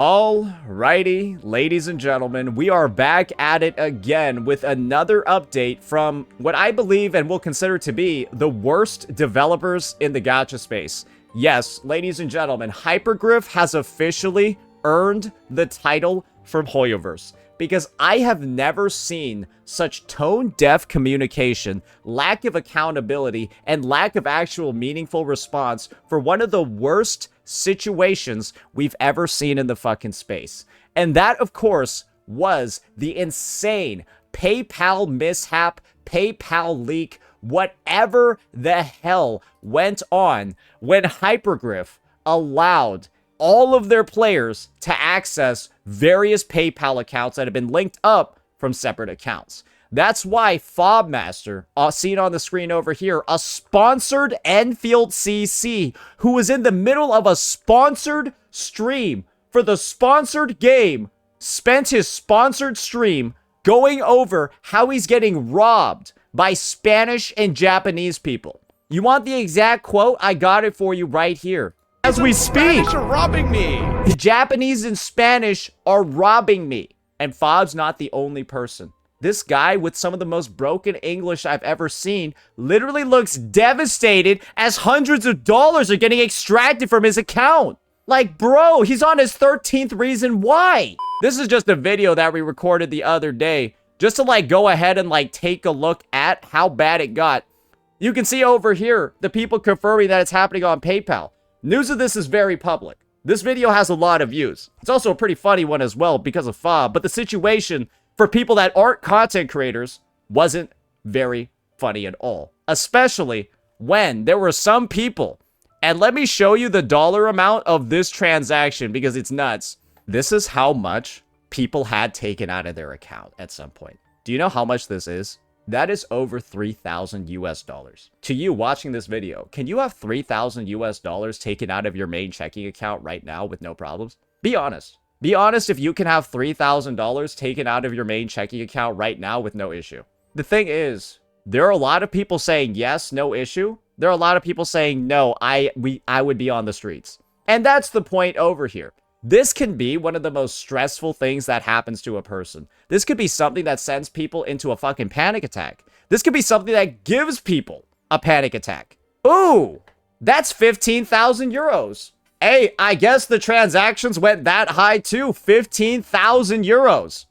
Alrighty, ladies and gentlemen, we are back at it again with another update from what I believe and will consider to be the worst developers in the gacha space. Yes, ladies and gentlemen, Hypergriff has officially earned the title from Hoyoverse, because I have never seen such tone-deaf communication, lack of accountability, and lack of actual meaningful response for one of the worst situations we've ever seen in the fucking space. And that, of course, was the insane PayPal mishap, PayPal leak, whatever the hell went on when Hypergriff allowed all of their players to access various PayPal accounts that have been linked up from separate accounts. That's why Fobmaster, seen on the screen over here, a sponsored Endfield CC, who was in the middle of a sponsored stream for the sponsored game, spent his sponsored stream going over how he's getting robbed by Spanish and Japanese people. You want the exact quote? I got it for you right here. As we speak, Spanish are robbing me. The Japanese and Spanish are robbing me. And Fob's not the only person. This guy with some of the most broken English I've ever seen literally looks devastated as hundreds of dollars are getting extracted from his account. Like, bro, he's on his 13th reason why. This is just a video that we recorded the other day just to like go ahead and like take a look at how bad it got. You can see over here the people confirming that it's happening on PayPal. News of this is very public. This video has a lot of views. It's also a pretty funny one as well because of Fob, but the situation for people that aren't content creators wasn't very funny at all. Especially when there were some people, and let me show you the dollar amount of this transaction because it's nuts. This is how much people had taken out of their account at some point. Do you know how much this is? That is over 3,000 US dollars. To you watching this video, can you have 3,000 US dollars taken out of your main checking account right now with no problems? Be honest. Be honest if you can have $3,000 taken out of your main checking account right now with no issue. The thing is, there are a lot of people saying yes, no issue. There are a lot of people saying no, I would be on the streets. And that's the point over here. This can be one of the most stressful things that happens to a person. This could be something that sends people into a fucking panic attack. This could be something that gives people a panic attack. Ooh, that's 15,000 euros. Hey, I guess the transactions went that high too. 15,000 euros.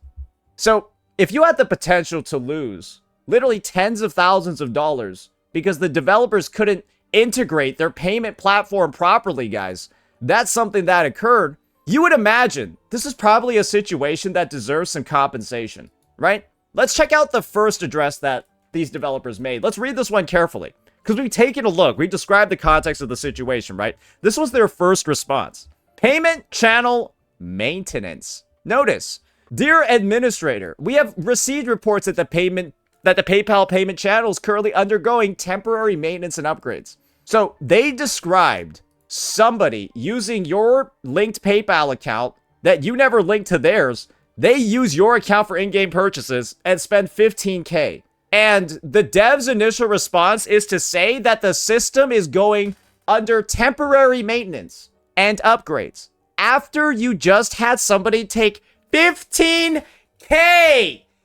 So if you had the potential to lose literally tens of thousands of dollars because the developers couldn't integrate their payment platform properly, guys, that's something that occurred. You would imagine this is probably a situation that deserves some compensation, right? Let's check out the first address that these developers made. Let's read this one carefully because we've taken a look. We described the context of the situation, right? This was their first response. Payment channel maintenance. Notice, dear administrator, we have received reports that the PayPal payment channel is currently undergoing temporary maintenance and upgrades. So they described somebody using your linked PayPal account that you never linked to theirs. They use your account for in-game purchases and spend 15K. And the dev's initial response is to say that the system is going under temporary maintenance and upgrades after you just had somebody take 15K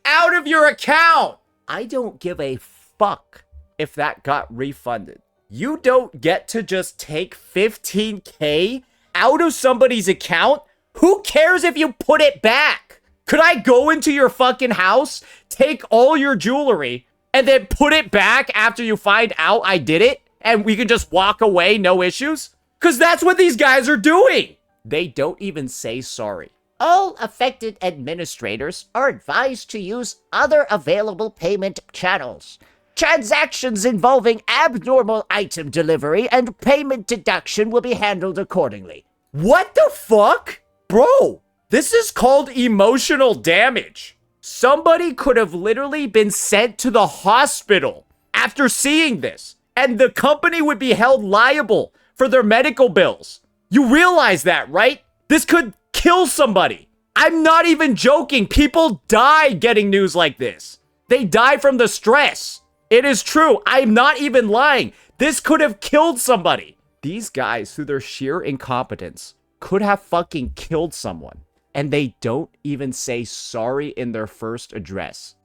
out of your account. I don't give a fuck if that got refunded. You don't get to just take 15K out of somebody's account. Who cares if you put it back? Could I go into your fucking house, take all your jewelry, and then put it back after you find out I did it? And we can just walk away, no issues? Because that's what these guys are doing. They don't even say sorry. All affected administrators are advised to use other available payment channels. Transactions involving abnormal item delivery and payment deduction will be handled accordingly. What the fuck? Bro, this is called emotional damage. Somebody could have literally been sent to the hospital after seeing this, and the company would be held liable for their medical bills. You realize that, right? This could kill somebody. I'm not even joking. People die getting news like this. They die from the stress. It is true. I'm not even lying. This could have killed somebody. These guys, through their sheer incompetence, could have fucking killed someone. And they don't even say sorry in their first address.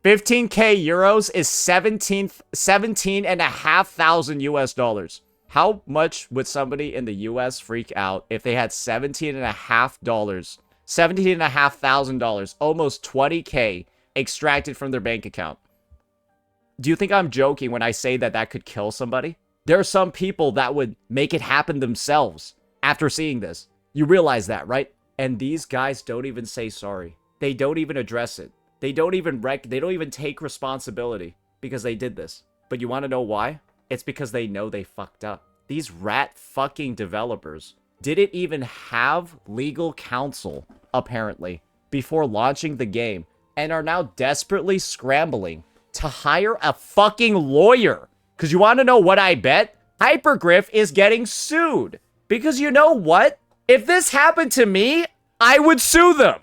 15k euros is 17,500 US dollars. How much would somebody in the US freak out if they had $17,500, almost 20k extracted from their bank account? Do you think I'm joking when I say that that could kill somebody? There are some people that would make it happen themselves after seeing this. You realize that, right? And these guys don't even say sorry. They don't even address it. They don't even take responsibility because they did this. But you want to know why? It's because they know they fucked up. These rat fucking developers didn't even have legal counsel, apparently, before launching the game, and are now desperately scrambling to hire a fucking lawyer. Because you want to know what I bet? Hypergriff is getting sued. Because you know what? If this happened to me, I would sue them.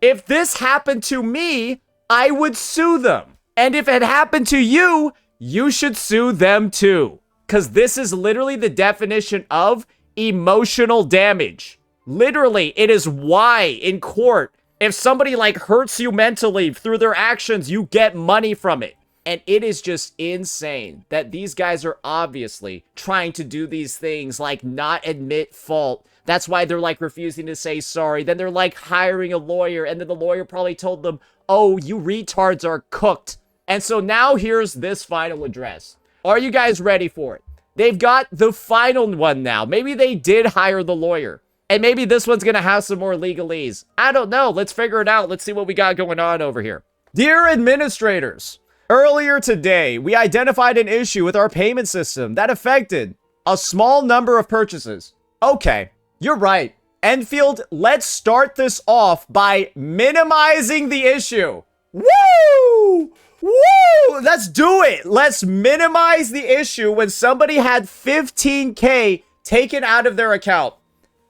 If this happened to me, I would sue them. And if it happened to you, you should sue them too. Because this is literally the definition of emotional damage. Literally, it is why in court, if somebody like hurts you mentally through their actions, you get money from it. And it is just insane that these guys are obviously trying to do these things like not admit fault. That's why they're like refusing to say sorry. Then they're like hiring a lawyer, and then the lawyer probably told them, oh, you retards are cooked. And so now here's this final address. Are you guys ready for it? They've got the final one now. Maybe they did hire the lawyer. And maybe this one's going to have some more legalese. I don't know. Let's figure it out. Let's see what we got going on over here. Dear administrators, earlier today, we identified an issue with our payment system that affected a small number of purchases. Okay, you're right. Endfield, let's start this off by minimizing the issue. Woo! Woo! Let's do it. Let's minimize the issue when somebody had 15k taken out of their account.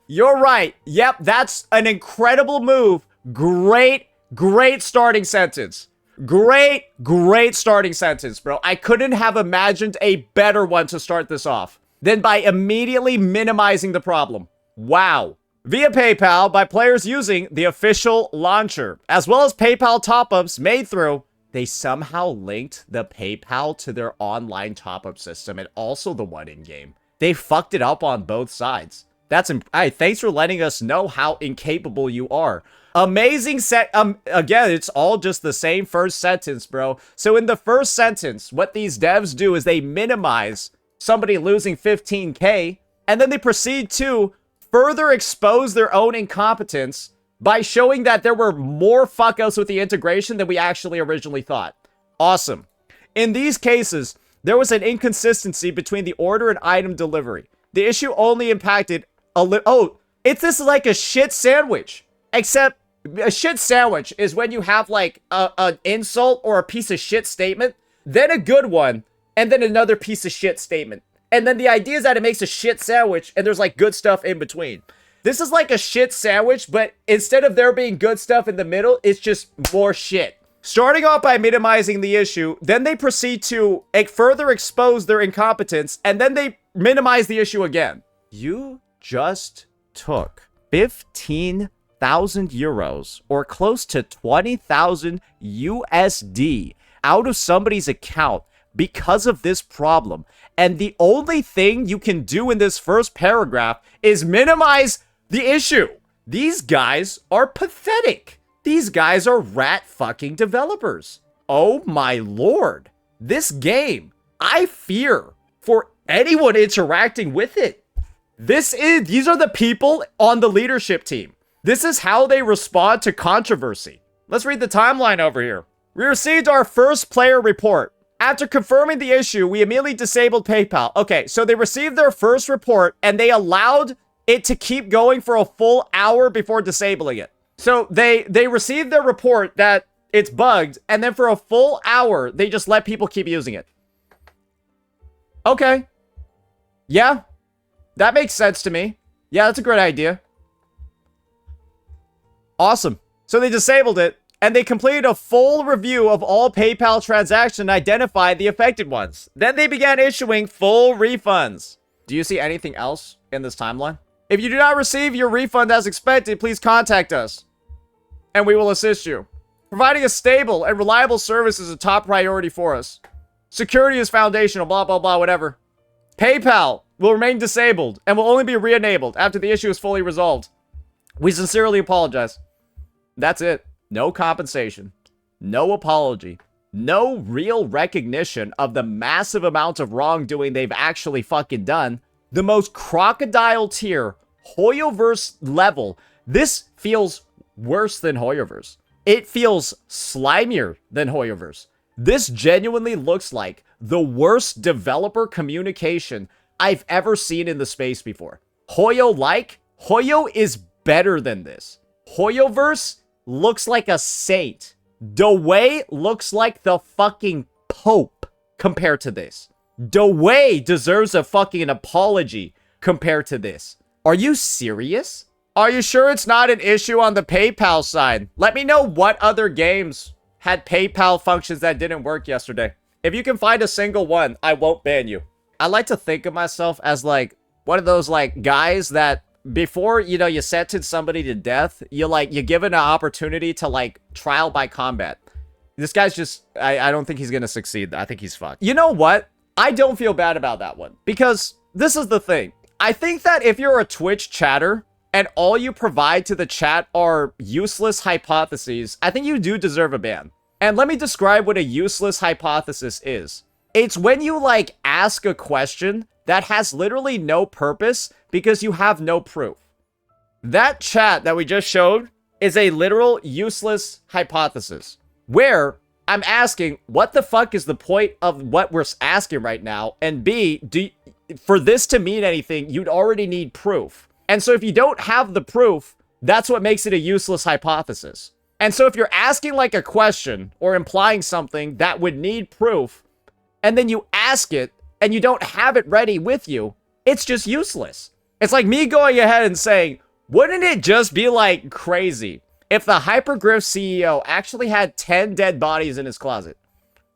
You're right. Yep, that's an incredible move. Great starting sentence. Great starting sentence, bro. I couldn't have imagined a better one to start this off than by immediately minimizing the problem. Wow. Via PayPal by players using the official launcher, as well as PayPal top-ups made through. They somehow linked the PayPal to their online top-up system and also the one in-game. They fucked it up on both sides. Thanks for letting us know how incapable you are. Amazing again, it's all just the same first sentence, bro. So in the first sentence, what these devs do is they minimize somebody losing 15k, and then they proceed to further expose their own incompetence by showing that there were more fuck-ups with the integration than we actually originally thought. Awesome. In these cases, there was an inconsistency between the order and item delivery. The issue only impacted this is like a shit sandwich. Except a shit sandwich is when you have like an insult or a piece of shit statement, then a good one, and then another piece of shit statement. And then the idea is that it makes a shit sandwich and there's like good stuff in between. This is like a shit sandwich, but instead of there being good stuff in the middle, it's just more shit. Starting off by minimizing the issue, then they proceed to further expose their incompetence, and then they minimize the issue again. You just took 15,000 euros, or close to 20,000 USD, out of somebody's account because of this problem. And the only thing you can do in this first paragraph is minimize the issue. These guys are pathetic. These guys are rat fucking developers. Oh my lord. This game, I fear for anyone interacting with it. These are the people on the leadership team. This is how they respond to controversy. Let's read the timeline over here. We received our first player report. After confirming the issue, we immediately disabled PayPal. Okay, so they received their first report and they allowed it to keep going for a full hour before disabling it. So they received their report that it's bugged, and then for a full hour, they just let people keep using it. Okay. Yeah, that makes sense to me. Yeah, that's a great idea. Awesome. So they disabled it, and they completed a full review of all PayPal transactions and identified the affected ones. Then they began issuing full refunds. Do you see anything else in this timeline? If you do not receive your refund as expected, please contact us, and we will assist you. Providing a stable and reliable service is a top priority for us. Security is foundational, blah, blah, blah, whatever. PayPal will remain disabled and will only be re-enabled after the issue is fully resolved. We sincerely apologize. That's it. No compensation. No apology. No real recognition of the massive amount of wrongdoing they've actually fucking done. The most crocodile tier, Hoyoverse level. This feels worse than Hoyoverse. It feels slimier than Hoyoverse. This genuinely looks like the worst developer communication I've ever seen in the space before. Hoyo is better than this. Hoyoverse looks like a saint. Dewey looks like the fucking Pope compared to this. Dewey deserves a fucking apology compared to this. Are you serious? Are you sure it's not an issue on the PayPal side? Let me know what other games had PayPal functions that didn't work yesterday. If you can find a single one, I won't ban you. I like to think of myself as like one of those like guys that before, you know, you sentence somebody to death, you give it an opportunity to like trial by combat. This guy's just, I don't think he's gonna succeed. I think he's fucked. You know what? I don't feel bad about that one because this is the thing. I think that if you're a Twitch chatter and all you provide to the chat are useless hypotheses, I think you do deserve a ban. And let me describe what a useless hypothesis is. It's when you like ask a question that has literally no purpose because you have no proof. That chat that we just showed is a literal useless hypothesis where I'm asking what the fuck is the point of what we're asking right now, and B, for this to mean anything, you'd already need proof. And so if you don't have the proof, that's what makes it a useless hypothesis. And so if you're asking like a question or implying something that would need proof, and then you ask it and you don't have it ready with you, it's just useless. It's like me going ahead and saying, wouldn't it just be like crazy if the Hypergriff CEO actually had 10 dead bodies in his closet?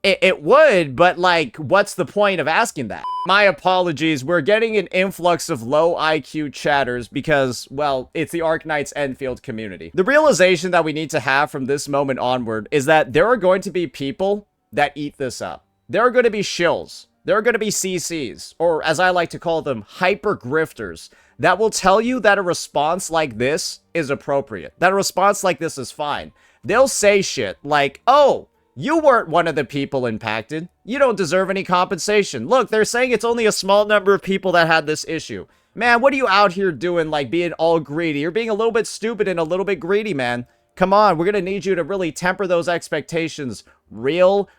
It would, but like, what's the point of asking that? My apologies, we're getting an influx of low IQ chatters because, well, it's the Arknights Endfield community. The realization that we need to have from this moment onward is that there are going to be people that eat this up. There are going to be shills. There are going to be CCs, or as I like to call them, hyper-grifters, that will tell you that a response like this is appropriate, that a response like this is fine. They'll say shit like, oh, you weren't one of the people impacted. You don't deserve any compensation. Look, they're saying it's only a small number of people that had this issue. Man, what are you out here doing, like being all greedy? You're being a little bit stupid and a little bit greedy, man. Come on, we're going to need you to really temper those expectations real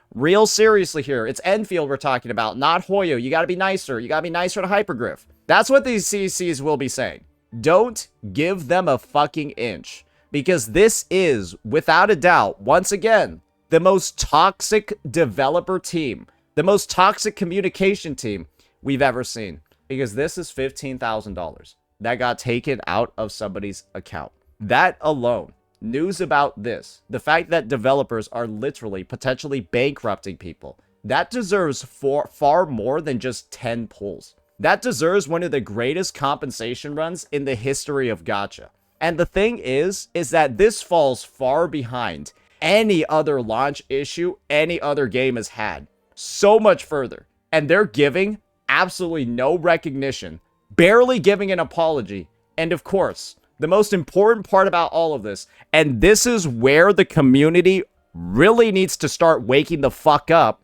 seriously here. It's Endfield we're talking about, not Hoyo. You got to be nicer. You got to be nicer to Hypergriff. That's what these CCs will be saying. Don't give them a fucking inch. Because this is, without a doubt, once again, the most toxic developer team, the most toxic communication team we've ever seen. Because this is $15,000 that got taken out of somebody's account. That alone, news about this, the fact that developers are literally potentially bankrupting people, that deserves far more than just 10 pulls. That deserves one of the greatest compensation runs in the history of gacha. And the thing is that this falls far behind any other launch issue any other game has had. So much further. And they're giving absolutely no recognition, barely giving an apology. And of course, the most important part about all of this, and this is where the community really needs to start waking the fuck up,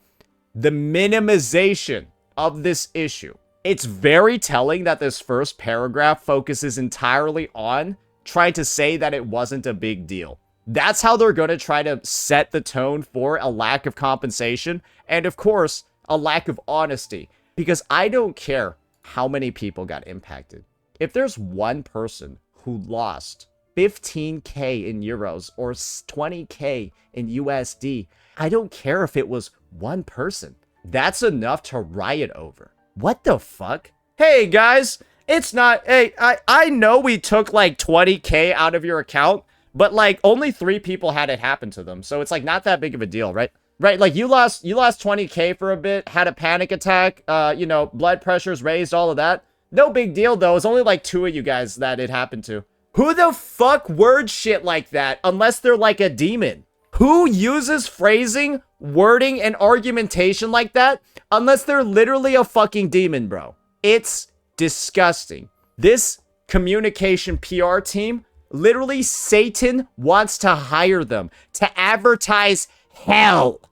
the minimization of this issue. It's very telling that this first paragraph focuses entirely on trying to say that it wasn't a big deal. That's how they're going to try to set the tone for a lack of compensation and, of course, a lack of honesty. Because I don't care how many people got impacted. If there's one person who lost 15k in euros or 20k in USD, I don't care if it was one person. That's enough to riot over. What the fuck? Hey, guys, it's not... Hey, I know we took like 20k out of your account, but like only 3 people had it happen to them. So it's like not that big of a deal, right? Right, like you lost 20k for a bit, had a panic attack, you know, blood pressure's raised, all of that. No big deal, though. It's only like 2 of you guys that it happened to. Who the fuck words shit like that unless they're like a demon? Who uses phrasing, wording, and argumentation like that unless they're literally a fucking demon, bro? It's disgusting. This communication PR team, literally Satan wants to hire them to advertise hell.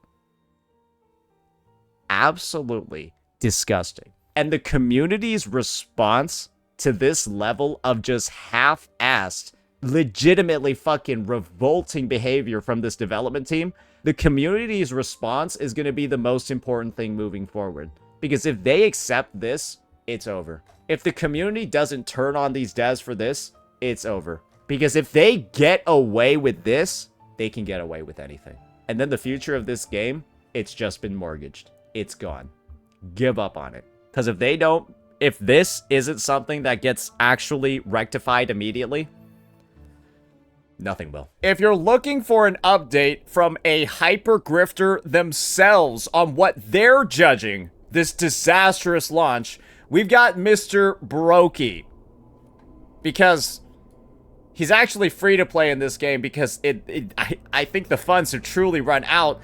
Absolutely disgusting. And the community's response to this level of just half-assed, legitimately fucking revolting behavior from this development team, the community's response is going to be the most important thing moving forward. Because if they accept this, it's over. If the community doesn't turn on these devs for this, it's over. Because if they get away with this, they can get away with anything. And then the future of this game, it's just been mortgaged. It's gone. Give up on it. Because if this isn't something that gets actually rectified immediately, nothing will. If you're looking for an update from a hyper grifter themselves on what they're judging this disastrous launch, we've got Mr. Brokey. Because he's actually free to play in this game because I think the funds have truly run out.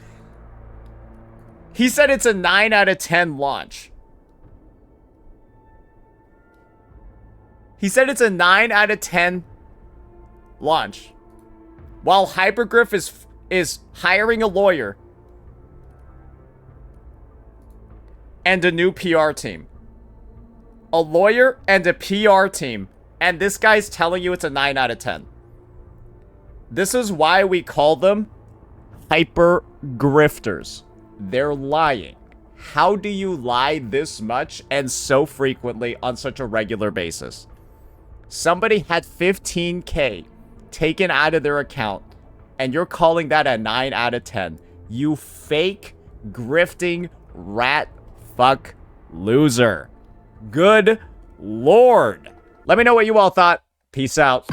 He said it's a 9 out of 10 launch. He said it's a 9 out of 10 launch. While Hypergriff is hiring a lawyer and a new PR team. A lawyer and a PR team. And this guy's telling you it's a 9 out of 10. This is why we call them hyper-grifters. They're lying. How do you lie this much and so frequently on such a regular basis? Somebody had 15K taken out of their account, and you're calling that a 9 out of 10. You fake, grifting, rat, fuck, loser. Good lord. Let me know what you all thought. Peace out.